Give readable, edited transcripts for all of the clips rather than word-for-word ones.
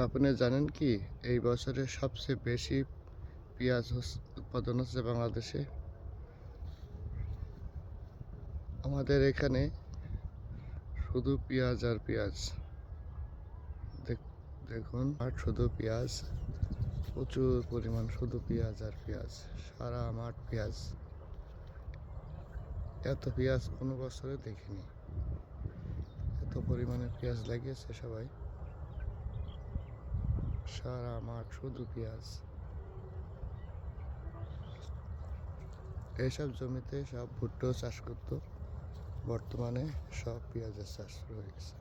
আপনি জানেন কি এই বছরে সবচেয়ে বেশি পেঁয়াজ উৎপাদন হচ্ছে বাংলাদেশে? আমাদের এখানে শুধু পেঁয়াজ আর পেঁয়াজ। দেখুন, আর শুধু পেঁয়াজ, প্রচুর পরিমাণ শুধু পেঁয়াজ আর পেঁয়াজ, সারা মাঠ পেঁয়াজ। এত পেঁয়াজ কোনো বছরে দেখিনি। এত পরিমাণে পেঁয়াজ লাগিয়েছে সবাই, সারা মাঠ শুধু পেঁয়াজ। এইসব জমিতে সব ভুট্টো চাষ করতো, বর্তমানে সব পেঁয়াজের চাষ শুরু হয়ে গেছে।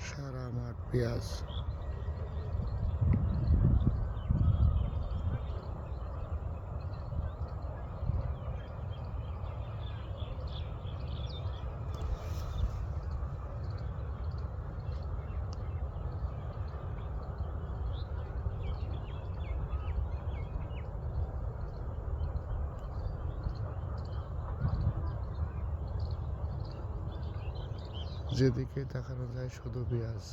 সারা মাঠ পেঁয়াজ। যেদিকে তাকানো যায় শুধু পেঁয়াজ।